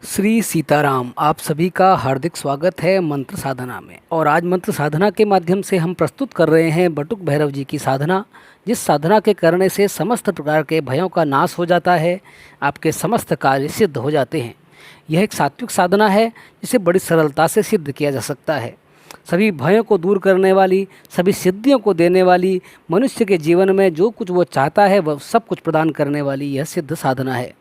श्री सीताराम, आप सभी का हार्दिक स्वागत है मंत्र साधना में। और आज मंत्र साधना के माध्यम से हम प्रस्तुत कर रहे हैं बटुक भैरव जी की साधना, जिस साधना के करने से समस्त प्रकार के भयों का नाश हो जाता है, आपके समस्त कार्य सिद्ध हो जाते हैं। यह एक सात्विक साधना है जिसे बड़ी सरलता से सिद्ध किया जा सकता है। सभी भयों को दूर करने वाली, सभी सिद्धियों को देने वाली, मनुष्य के जीवन में जो कुछ वो चाहता है वह सब कुछ प्रदान करने वाली यह सिद्ध साधना है।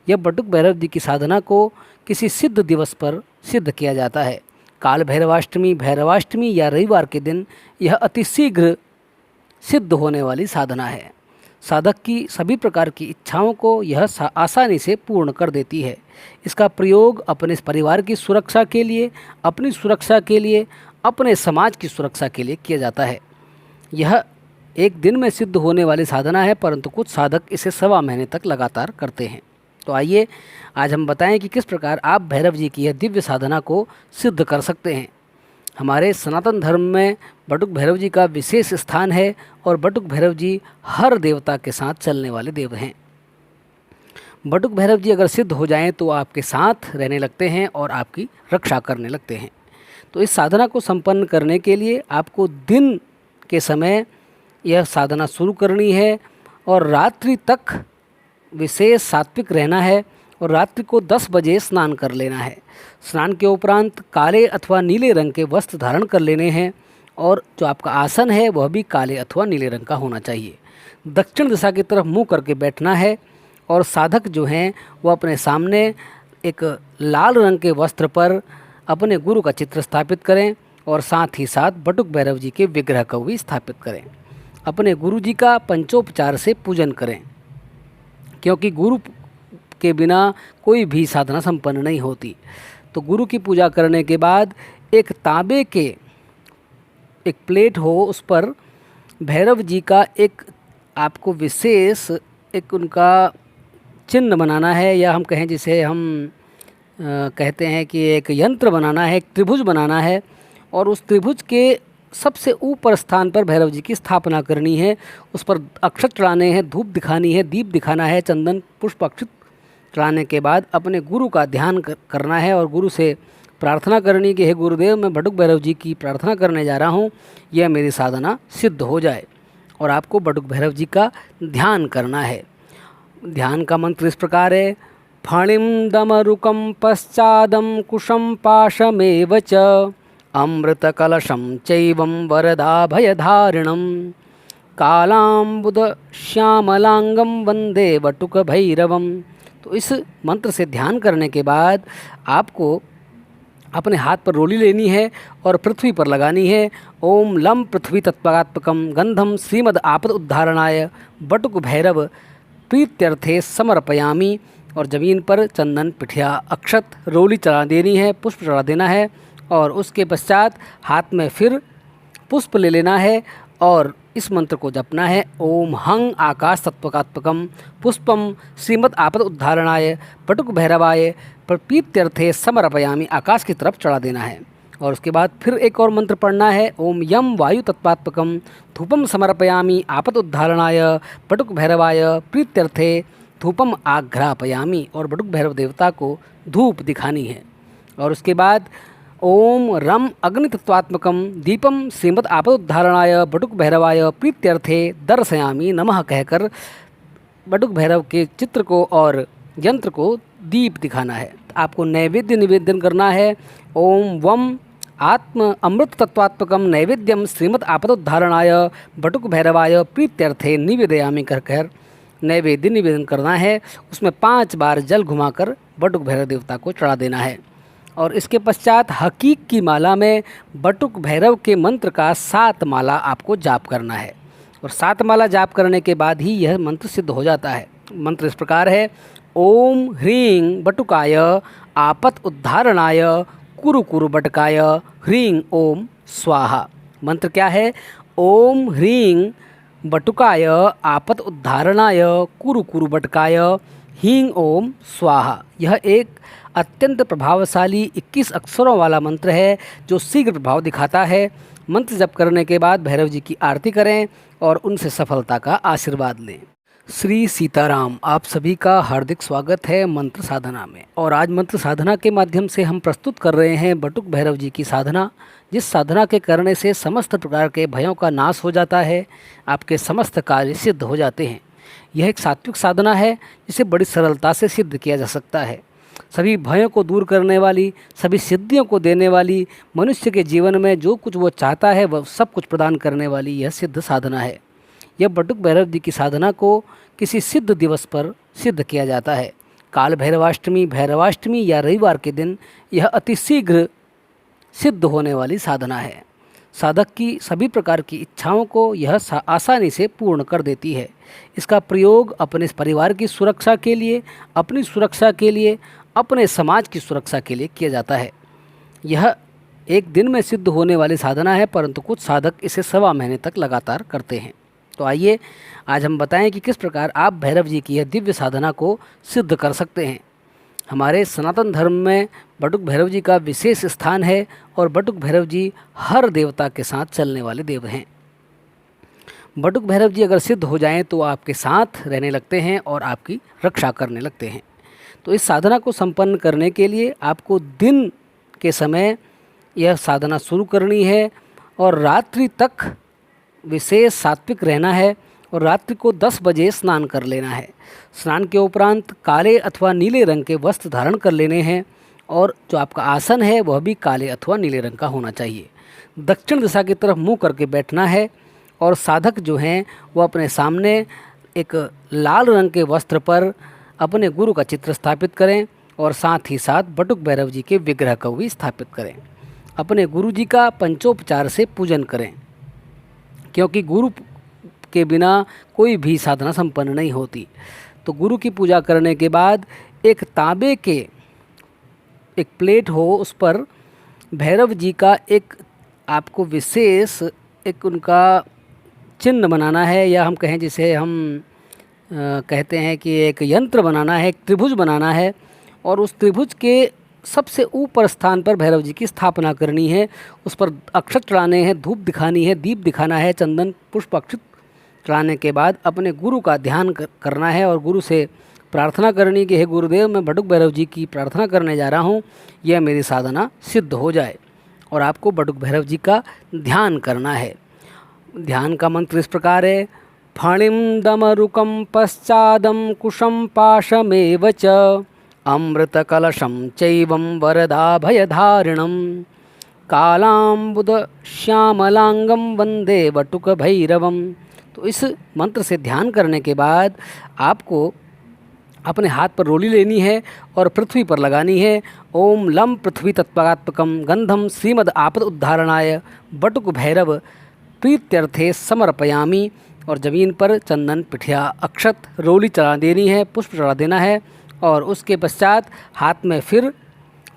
यह बटुक भैरव जी की साधना को किसी सिद्ध दिवस पर सिद्ध किया जाता है। काल भैरवाष्टमी या रविवार के दिन यह अति शीघ्र सिद्ध होने वाली साधना है। साधक की सभी प्रकार की इच्छाओं को यह आसानी से पूर्ण कर देती है। इसका प्रयोग अपने परिवार की सुरक्षा के लिए, अपनी सुरक्षा के लिए, अपने समाज की सुरक्षा के लिए किया जाता है। यह एक दिन में सिद्ध होने वाली साधना है, परंतु कुछ साधक इसे 1.25 महीने तक लगातार करते हैं। तो आइए आज हम बताएं कि किस प्रकार आप भैरव जी की यह दिव्य साधना को सिद्ध कर सकते हैं। हमारे सनातन धर्म में बटुक भैरव जी का विशेष स्थान है और बटुक भैरव जी हर देवता के साथ चलने वाले देव हैं। बटुक भैरव जी अगर सिद्ध हो जाएं तो आपके साथ रहने लगते हैं और आपकी रक्षा करने लगते हैं। तो इस साधना को संपन्न करने के लिए आपको दिन के समय यह साधना शुरू करनी है और रात्रि तक विशेष सात्विक रहना है और रात्रि को 10 बजे स्नान कर लेना है। स्नान के उपरांत काले अथवा नीले रंग के वस्त्र धारण कर लेने हैं और जो आपका आसन है वह भी काले अथवा नीले रंग का होना चाहिए। दक्षिण दिशा की तरफ मुंह करके बैठना है और साधक जो हैं वह अपने सामने एक लाल रंग के वस्त्र पर अपने गुरु का चित्र स्थापित करें और साथ ही साथ बटुक भैरव जी के विग्रह को भी स्थापित करें। अपने गुरु जी का पंचोपचार से पूजन करें, क्योंकि गुरु के बिना कोई भी साधना संपन्न नहीं होती। तो गुरु की पूजा करने के बाद एक तांबे के एक प्लेट हो, उस पर भैरव जी का एक आपको विशेष एक उनका चिन्ह बनाना है, या हम कहें जिसे हम कहते हैं कि एक यंत्र बनाना है, एक त्रिभुज बनाना है और उस त्रिभुज के सबसे ऊपर स्थान पर भैरव जी की स्थापना करनी है। उस पर अक्षत चढ़ाने हैं, धूप दिखानी है, दीप दिखाना है, चंदन पुष्प अक्षत चढ़ाने के बाद अपने गुरु का ध्यान करना है और गुरु से प्रार्थना करनी कि हे गुरुदेव, मैं बटुक भैरव जी की प्रार्थना करने जा रहा हूँ, यह मेरी साधना सिद्ध हो जाए। और आपको बटुक भैरव जी का ध्यान करना है। ध्यान का मंत्र इस प्रकार है: फणिं दमरुकं पश्चादं कुशं पाशमेव च अमृतकलशं चैवं वरदाभयधारिणं कालाम्बुदश्यामलांगं वंदे बटुक भैरवम। तो इस मंत्र से ध्यान करने के बाद आपको अपने हाथ पर रोली लेनी है और पृथ्वी पर लगानी है। ओम लम पृथ्वी तत्वात्मकं गंधम श्रीमद आपद उद्धारणाय बटुक भैरव प्रीत्यर्थे समर्पयामी। और ज़मीन पर चंदन, पिठिया, अक्षत, रोली चढ़ा देनी है, पुष्प चढ़ा देना है और उसके पश्चात हाथ में फिर पुष्प ले लेना है और इस मंत्र को जपना है: ओम हंग आकाश तत्वकात्मकम पुष्पम श्रीमद आपद उद्धारणाय बटुक भैरवाय प्रपीत्यर्थे समर्पयामी। आकाश की तरफ चढ़ा देना है और उसके बाद फिर एक और मंत्र पढ़ना है: ओम यम वायु तत्वात्मकम धूपम समर्पयामी आपद उद्धारणाय बटुक भैरवाय प्रीत्यर्थे धूपम आघ्रापयामी। और बटुक भैरव देवता को धूप दिखानी है। और उसके बाद ओम रम अग्नि तत्वात्मकम दीपम श्रीमद आपद उद्धारणाय बटुक भैरवाय प्रीत्यर्थे दर्शयामी नमः कहकर बटुक भैरव के चित्र को और यंत्र को दीप दिखाना है। आपको नैवेद्य निवेदन करना है: ओम वम आत्म अमृत तत्वात्मकम नैवेद्यम श्रीमद आपद उद्धारणाय बटुक भैरवाय प्रीत्यर्थे निवेदयामी कहकर नैवेद्य निवेदन करना है। उसमें 5 बार जल घुमाकर बटुक भैरव देवता को चढ़ा देना है। और इसके पश्चात हकीक की माला में बटुक भैरव के मंत्र का 7 माला आपको जाप करना है और 7 माला जाप करने के बाद ही यह मंत्र सिद्ध हो जाता है। मंत्र इस प्रकार है: ओम ह्रीं बटुकाय आपत उद्धारणाय कुरु कुरु बटकाय ह्रीं ओम स्वाहा। मंत्र क्या है? ओम ह्रीं बटुकाय आपत उद्धारणाय कुरु कुरु बटकाय ह्रीं ओम स्वाहा। यह एक अत्यंत प्रभावशाली 21 अक्षरों वाला मंत्र है जो शीघ्र प्रभाव दिखाता है। मंत्र जप करने के बाद भैरव जी की आरती करें और उनसे सफलता का आशीर्वाद लें। श्री सीताराम, आप सभी का हार्दिक स्वागत है मंत्र साधना में। और आज मंत्र साधना के माध्यम से हम प्रस्तुत कर रहे हैं बटुक भैरव जी की साधना, जिस साधना के करने से समस्त प्रकार के भयों का नाश हो जाता है, आपके समस्त कार्य सिद्ध हो जाते हैं। यह एक सात्विक साधना है जिसे बड़ी सरलता से सिद्ध किया जा सकता है। सभी भयों को दूर करने वाली, सभी सिद्धियों को देने वाली, मनुष्य के जीवन में जो कुछ वो चाहता है वह सब कुछ प्रदान करने वाली यह सिद्ध साधना है। यह बटुक भैरव जी की साधना को किसी सिद्ध दिवस पर सिद्ध किया जाता है। काल भैरवाष्टमी या रविवार के दिन यह अति शीघ्र सिद्ध होने वाली साधना है। साधक की सभी प्रकार की इच्छाओं को यह आसानी से पूर्ण कर देती है। इसका प्रयोग अपने परिवार की सुरक्षा के लिए, अपनी सुरक्षा के लिए, अपने समाज की सुरक्षा के लिए किया जाता है। यह एक दिन में सिद्ध होने वाली साधना है, परंतु कुछ साधक इसे 1.25 महीने तक लगातार करते हैं। तो आइए आज हम बताएं कि किस प्रकार आप भैरव जी की यह दिव्य साधना को सिद्ध कर सकते हैं। हमारे सनातन धर्म में बटुक भैरव जी का विशेष स्थान है और बटुक भैरव जी हर देवता के साथ चलने वाले देव हैं। बटुक भैरव जी अगर सिद्ध हो जाएं तो आपके साथ रहने लगते हैं और आपकी रक्षा करने लगते हैं। तो इस साधना को संपन्न करने के लिए आपको दिन के समय यह साधना शुरू करनी है और रात्रि तक विशेष सात्विक रहना है और रात्रि को 10 बजे स्नान कर लेना है। स्नान के उपरांत काले अथवा नीले रंग के वस्त्र धारण कर लेने हैं और जो आपका आसन है वह भी काले अथवा नीले रंग का होना चाहिए। दक्षिण दिशा की तरफ मुंह करके बैठना है और साधक जो हैं वो अपने सामने एक लाल रंग के वस्त्र पर अपने गुरु का चित्र स्थापित करें और साथ ही साथ बटुक भैरव जी के विग्रह को भी स्थापित करें। अपने गुरु जी का पंचोपचार से पूजन करें, क्योंकि गुरु के बिना कोई भी साधना संपन्न नहीं होती। तो गुरु की पूजा करने के बाद एक तांबे के एक प्लेट हो, उस पर भैरव जी का एक आपको विशेष एक उनका चिन्ह बनाना है, या हम कहें जिसे हम कहते हैं कि एक यंत्र बनाना है, एक त्रिभुज बनाना है और उस त्रिभुज के सबसे ऊपर स्थान पर भैरव जी की स्थापना करनी है। उस पर अक्षत चढ़ाने हैं, धूप दिखानी है, दीप दिखाना है, चंदन पुष्प अक्षत चढ़ाने के बाद अपने गुरु का ध्यान करना है और गुरु से प्रार्थना करनी कि हे गुरुदेव, मैं बटुक भैरव जी की प्रार्थना करने जा रहा हूँ, यह मेरी साधना सिद्ध हो जाए। और आपको बटुक भैरव जी का ध्यान करना है। ध्यान का मंत्र इस प्रकार है: फणिम दमरुकम पश्चादम कुशम पाशमेव च अमृत कलशम चैवं वरदाभयधारिणं कालांबुद श्यामलांगम वंदे बटुक भैरवम। तो इस मंत्र से ध्यान करने के बाद आपको अपने हाथ पर रोली लेनी है और पृथ्वी पर लगानी है। ओम लम पृथ्वी तत्पात्मकम गंधम श्रीमद आपद उद्धारणाय बटुक भैरव प्रीत्यर्थे समर्पयामी। और ज़मीन पर चंदन, पिठिया, अक्षत, रोली चढ़ा देनी है, पुष्प चढ़ा देना है और उसके पश्चात हाथ में फिर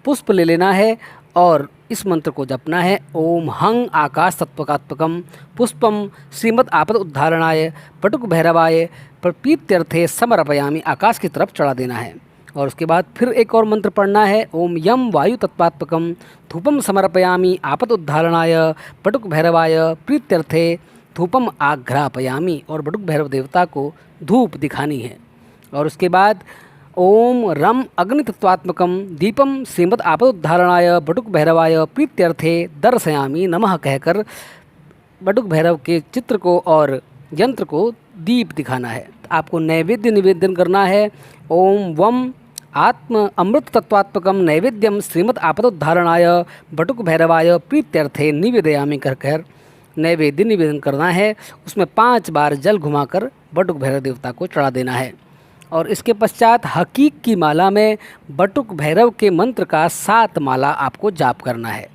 पुष्प ले लेना है और इस मंत्र को जपना है: ओम हंग आकाश तत्वकात्मकम पुष्पम श्रीमद आपद उद्धारणाय बटुक भैरवाय प्रपीत्यर्थे समर्पयामी। आकाश की तरफ चढ़ा देना है और उसके बाद फिर एक और मंत्र पढ़ना है: ओम यम वायु तत्पात्मकम धूपम समर्पयामी आपद उद्धारणाय बटुक भैरवाय प्रीत्यर्थे धूपम आघ्रापयामी। और बटुक भैरव देवता को धूप दिखानी है। और उसके बाद ओम रम अग्नि तत्वात्मकम दीपम श्रीमद आपदोद्धारणाय बटुक भैरवाय प्रीत्यर्थे दर्शयामी नमः कहकर बटुक भैरव के चित्र को और यंत्र को दीप दिखाना है। आपको नैवेद्य निवेदन करना है: ओम वम आत्म अमृत तत्वात्मकम नैवेद्यम श्रीमद आपदोद्धारणाय बटुक भैरवाय प्रीत्यर्थे निवेदयामी कहकर नैवेद्य निवेदन करना है। उसमें 5 बार जल घुमाकर बटुक भैरव देवता को चढ़ा देना है। और इसके पश्चात हकीक की माला में बटुक भैरव के मंत्र का 7 माला आपको जाप करना है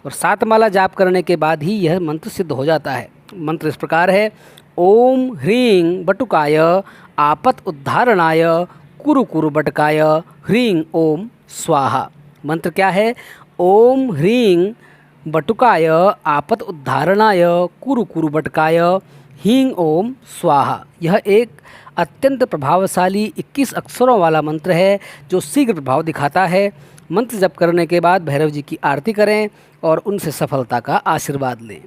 और 7 माला जाप करने के बाद ही यह मंत्र सिद्ध हो जाता है। मंत्र इस प्रकार है: ओम ह्रीं बटुकाय आपत उद्धारणाय कुरु कुरु बटकाय ह्रीं ओम स्वाहा। मंत्र क्या है? ओम ह्रीं बटुकाय आपत उद्धारणाय कुरु कुरु बटकाय ह्रीं ओम स्वाहा। यह एक अत्यंत प्रभावशाली 21 अक्षरों वाला मंत्र है जो शीघ्र प्रभाव दिखाता है। मंत्र जप करने के बाद भैरव जी की आरती करें और उनसे सफलता का आशीर्वाद लें।